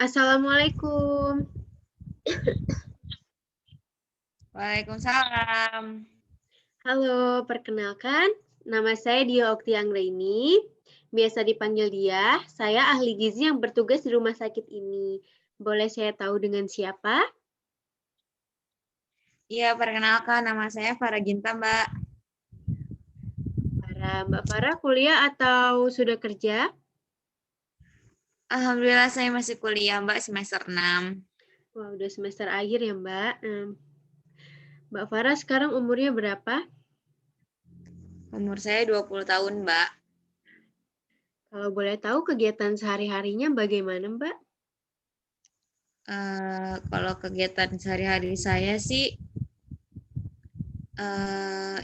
Assalamualaikum. Waalaikumsalam. Halo, perkenalkan, nama saya Dia Okti Anggraini. Biasa dipanggil Dia. Saya ahli gizi yang bertugas di rumah sakit ini. Boleh saya tahu dengan siapa? Iya, perkenalkan nama saya Farah Ginta, Mbak. Mbak Farah kuliah atau sudah kerja? Alhamdulillah saya masih kuliah, Mbak, semester 6. Wah, udah semester akhir ya, Mbak. Mbak Farah sekarang umurnya berapa? Umur saya 20 tahun, Mbak. Kalau boleh tahu kegiatan sehari-harinya bagaimana, Mbak? Kalau kegiatan sehari-hari saya sih,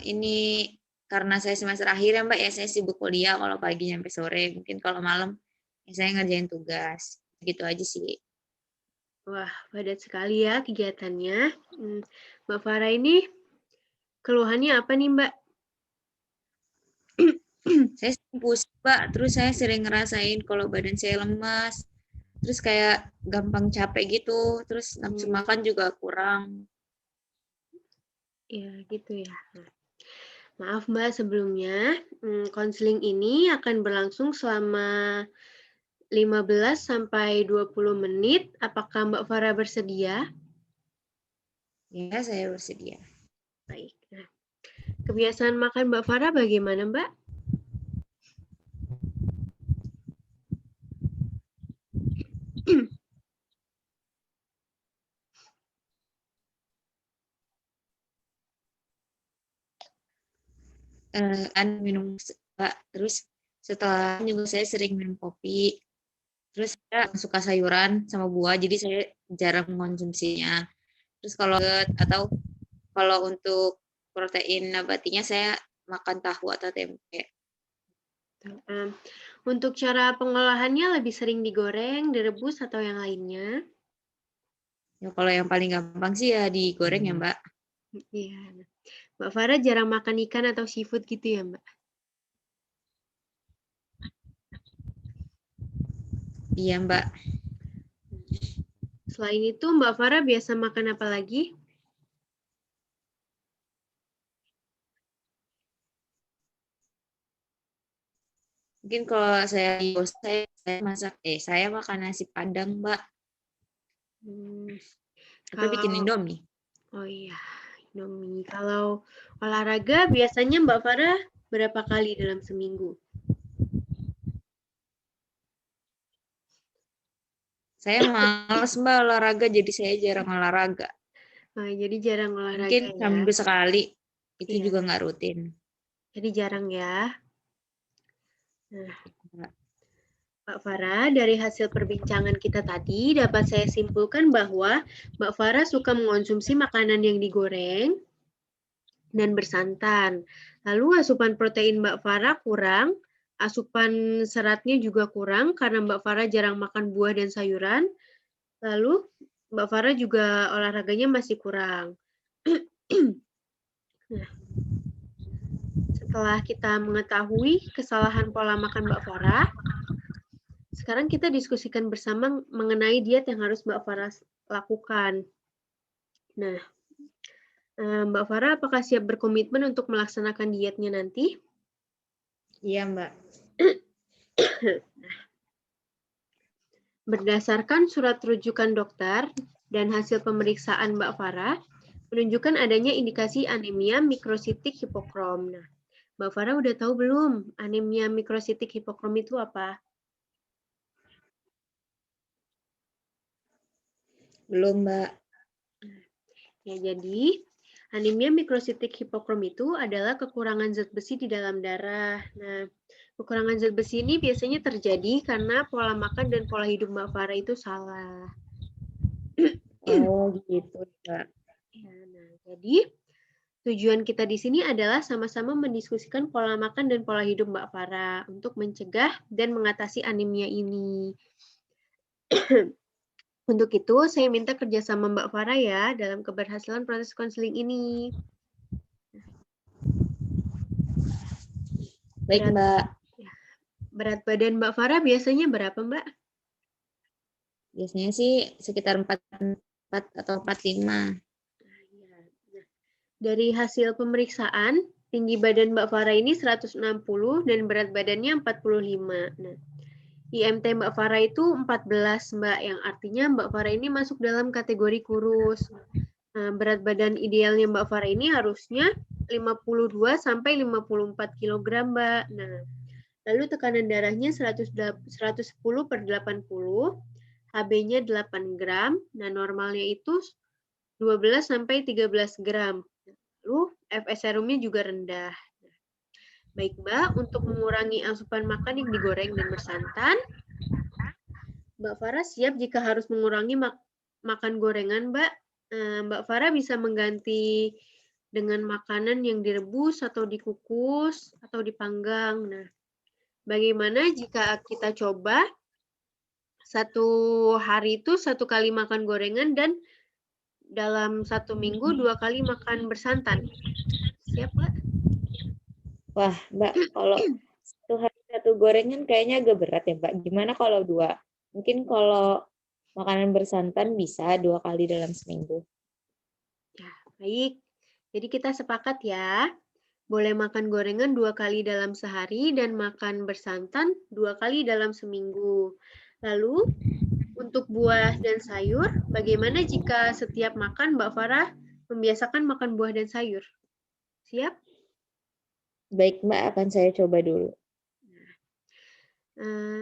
ini karena saya semester akhir ya, Mbak, ya saya sibuk kuliah kalau pagi sampai sore. Mungkin kalau malam ya saya ngerjain tugas. Gitu aja sih. Wah, padat sekali ya kegiatannya. Mbak Farah ini keluhannya apa nih, Mbak? Saya sering pusing, Mbak. Terus saya sering ngerasain kalau badan saya lemas. Terus kayak gampang capek gitu. Terus nafsu makan juga kurang. Ya, gitu ya. Maaf Mbak sebelumnya, konseling ini akan berlangsung selama 15 sampai 20 menit. Apakah Mbak Farah bersedia? Ya, saya bersedia. Baik. Nah, kebiasaan makan Mbak Farah bagaimana, Mbak? Minum, Mbak. Terus setelah juga saya sering minum kopi. Terus saya suka sayuran sama buah, jadi saya jarang mengonsumsinya. Terus atau kalau untuk protein nabatinya saya makan tahu atau tempe. Untuk cara pengolahannya lebih sering digoreng, direbus, atau yang lainnya? Ya, kalau yang paling gampang sih ya digoreng ya, Mbak. Iya. Mbak Farah jarang makan ikan atau seafood gitu ya, Mbak? Iya, Mbak. Selain itu, Mbak Farah biasa makan apa lagi? Mungkin kalau saya saya makan nasi Padang, Mbak. Atau bikin Kalau Indomie. Oh iya, Indomie. Kalau olahraga biasanya Mbak Farah berapa kali dalam seminggu? Saya males, Mbak, olahraga, jadi saya jarang olahraga. Jadi jarang Mungkin olahraga ya? seminggu sekali, itu Iya, juga nggak rutin. jadi jarang ya. Nah, Mbak. Mbak Farah, dari hasil perbincangan kita tadi dapat saya simpulkan bahwa Mbak Farah suka mengonsumsi makanan yang digoreng dan bersantan. Lalu asupan protein Mbak Farah kurang, asupan seratnya juga kurang karena Mbak Farah jarang makan buah dan sayuran. Lalu Mbak Farah juga olahraganya masih kurang. Nah, setelah kita mengetahui kesalahan pola makan Mbak Farah, sekarang kita diskusikan bersama mengenai diet yang harus Mbak Farah lakukan. Nah, Mbak Farah apakah siap berkomitmen untuk melaksanakan dietnya nanti? Iya, Mbak. Berdasarkan surat rujukan dokter dan hasil pemeriksaan Mbak Farah, menunjukkan adanya indikasi anemia mikrositik hipokrom. Nah, Mbak Farah udah tahu belum anemia mikrositik hipokrom itu apa? Belum, Mbak. Ya, jadi anemia mikrositik hipokrom itu adalah kekurangan zat besi di dalam darah. Nah, kekurangan zat besi ini biasanya terjadi karena pola makan dan pola hidup Mbak Farah itu salah. Oh, gitu, Mbak. Ya, nah, jadi tujuan kita di sini adalah sama-sama mendiskusikan pola makan dan pola hidup Mbak Farah untuk mencegah dan mengatasi anemia ini. Untuk itu, saya minta kerjasama Mbak Farah ya dalam keberhasilan proses konseling ini. Baik, Mbak. Berat badan Mbak Farah biasanya berapa, Mbak? Biasanya sih sekitar 44 atau 45. Nah, dari hasil pemeriksaan, tinggi badan Mbak Farah ini 160 dan berat badannya 45. Nah, IMT Mbak Farah itu 14, Mbak, yang artinya Mbak Farah ini masuk dalam kategori kurus. Nah, berat badan idealnya Mbak Farah ini harusnya 52 sampai 54 kg, Mbak. Nah, lalu tekanan darahnya 110 per 80, HB-nya 8 gram, nah normalnya itu 12 sampai 13 gram. Lalu FS serumnya juga rendah. Baik, Mbak, untuk mengurangi asupan makan yang digoreng dan bersantan, Mbak Farah siap jika harus mengurangi makan gorengan, Mbak. Mbak Farah bisa mengganti dengan makanan yang direbus atau dikukus atau dipanggang. Nah, bagaimana jika kita coba satu hari itu 1 kali makan gorengan dan dalam 1 minggu 2 kali makan bersantan? Siap, Mbak? Wah, Mbak, kalau 1 hari 1 gorengan kayaknya agak berat ya, Mbak. Gimana kalau 2? Mungkin kalau makanan bersantan bisa 2 kali dalam seminggu. Ya, baik. Jadi kita sepakat ya, boleh makan gorengan 2 kali dalam sehari dan makan bersantan 2 kali dalam seminggu. Lalu, untuk buah dan sayur, bagaimana jika setiap makan Mbak Farah membiasakan makan buah dan sayur? Siap? Baik, Mbak, akan saya coba dulu. Eh,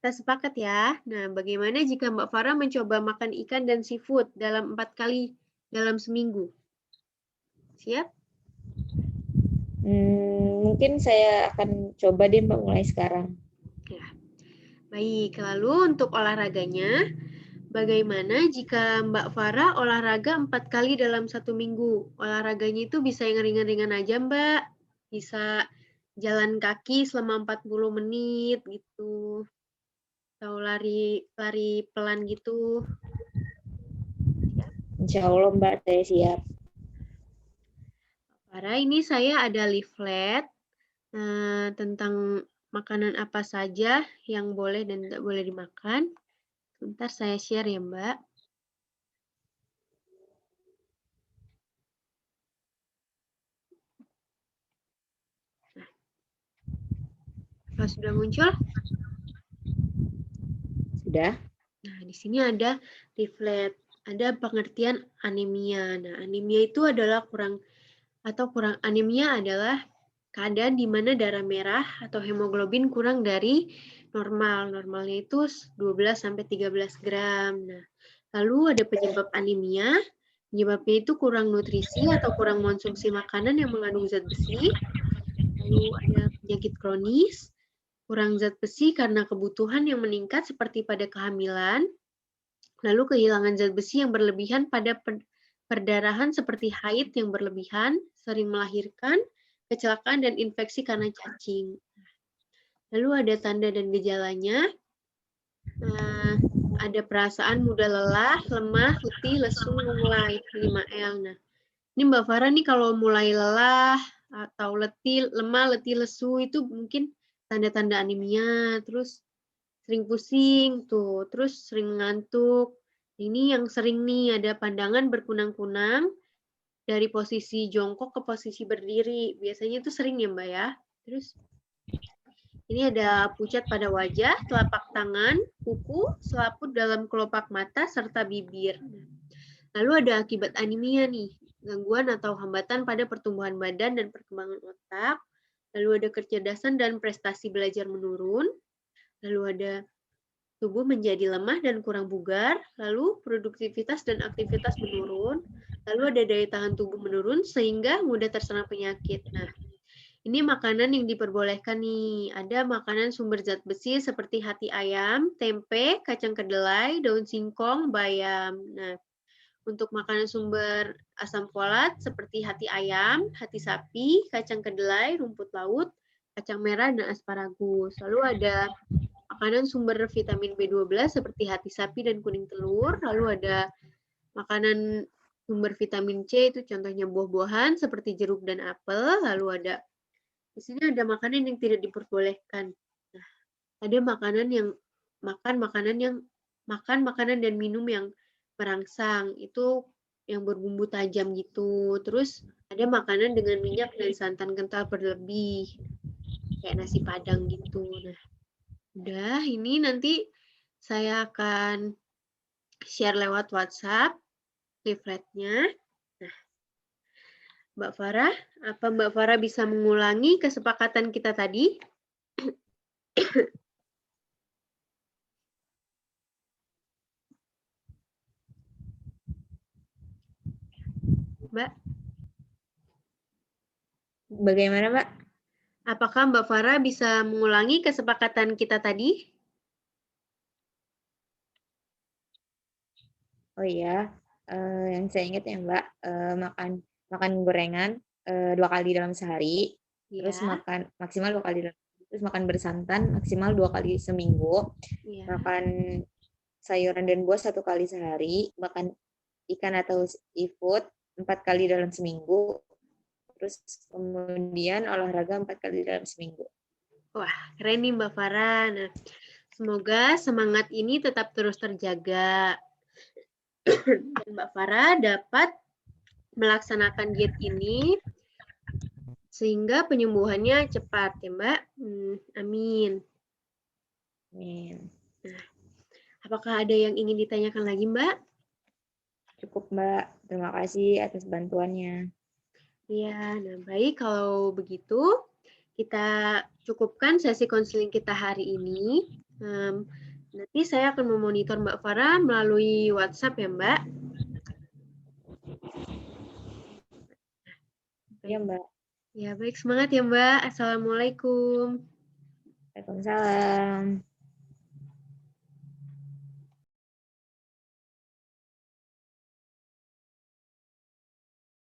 Kita sepakat ya. Nah, bagaimana jika Mbak Farah mencoba makan ikan dan seafood dalam 4 kali dalam seminggu? Siap? Mungkin saya akan coba deh, Mbak, mulai sekarang. Ya. Baik, lalu untuk olahraganya, bagaimana jika Mbak Farah olahraga 4 kali dalam 1 minggu? Olahraganya itu bisa yang ringan-ringan aja, Mbak. Bisa jalan kaki selama 40 menit gitu. Atau lari pelan gitu. Insya Allah, Mbak, saya siap. Farah, ini saya ada leaflet tentang makanan apa saja yang boleh dan tidak boleh dimakan. Sebentar saya share ya, Mbak. Nah, apa sudah muncul? Sudah? Nah, di sini ada leaflet, ada pengertian anemia. Nah, anemia itu adalah anemia adalah keadaan di mana darah merah atau hemoglobin kurang dari normal. Normalnya itu 12 sampai 13 gram. Nah, lalu ada penyebab anemia. Penyebabnya itu kurang nutrisi atau kurang konsumsi makanan yang mengandung zat besi. Lalu ada penyakit kronis, kurang zat besi karena kebutuhan yang meningkat seperti pada kehamilan. Lalu kehilangan zat besi yang berlebihan pada perdarahan seperti haid yang berlebihan, sering melahirkan, kecelakaan, dan infeksi karena cacing. Lalu ada tanda dan gejalanya. Ada perasaan mudah lelah, lemah, letih, lesu, mulai 5L. Nah, ini Mbak Farah nih kalau mulai lelah atau lemah, letih, lesu itu mungkin tanda-tanda anemia. Terus sering pusing tuh, terus sering ngantuk. Ini yang sering nih ada pandangan berkunang-kunang dari posisi jongkok ke posisi berdiri. Biasanya itu sering ya, Mbak ya. Terus ini ada pucat pada wajah, telapak tangan, kuku, selaput dalam kelopak mata, serta bibir. Lalu ada akibat anemia nih, gangguan atau hambatan pada pertumbuhan badan dan perkembangan otak. Lalu ada kecerdasan dan prestasi belajar menurun. Lalu ada tubuh menjadi lemah dan kurang bugar. Lalu produktivitas dan aktivitas menurun. Lalu ada daya tahan tubuh menurun sehingga mudah terserang penyakit. Nah, ini makanan yang diperbolehkan nih. Ada makanan sumber zat besi seperti hati ayam, tempe, kacang kedelai, daun singkong, bayam. Nah, untuk makanan sumber asam folat seperti hati ayam, hati sapi, kacang kedelai, rumput laut, kacang merah, dan asparagus. Lalu ada makanan sumber vitamin B12 seperti hati sapi dan kuning telur. Lalu ada makanan sumber vitamin C, itu contohnya buah-buahan seperti jeruk dan apel. Lalu ada di sini ada makanan yang tidak diperbolehkan. Nah, ada makanan yang makan makanan dan minum yang merangsang, itu yang berbumbu tajam gitu. Terus ada makanan dengan minyak dan santan kental berlebih, kayak nasi padang gitu. Nah, udah, ini nanti saya akan share lewat WhatsApp leafletnya. Nah, Mbak Farah, apa Mbak Farah bisa mengulangi kesepakatan kita tadi? Mbak, Bagaimana, Mbak? apakah Mbak Farah bisa mengulangi kesepakatan kita tadi? Oh iya, yang saya ingat ya Mbak, makan gorengan 2 kali dalam sehari, terus Ya, maksimal 2 kali terus makan bersantan maksimal 2 kali seminggu, ya. makan sayuran dan buah 1 kali sehari, makan ikan atau seafood 4 kali dalam seminggu, terus kemudian olahraga 4 kali dalam seminggu. Wah, keren nih Mbak Farah. Nah, semoga semangat ini tetap terus terjaga. Dan Mbak Farah dapat melaksanakan diet ini sehingga penyembuhannya cepat ya Mbak. Amin. Amin. Nah, apakah ada yang ingin ditanyakan lagi Mbak? Cukup Mbak, terima kasih atas bantuannya. Ya, nah baik kalau begitu kita cukupkan sesi konseling kita hari ini. Nanti saya akan memonitor Mbak Farah melalui WhatsApp ya Mbak. Iya Mbak. Ya baik, semangat ya Mbak. Assalamualaikum. Waalaikumsalam.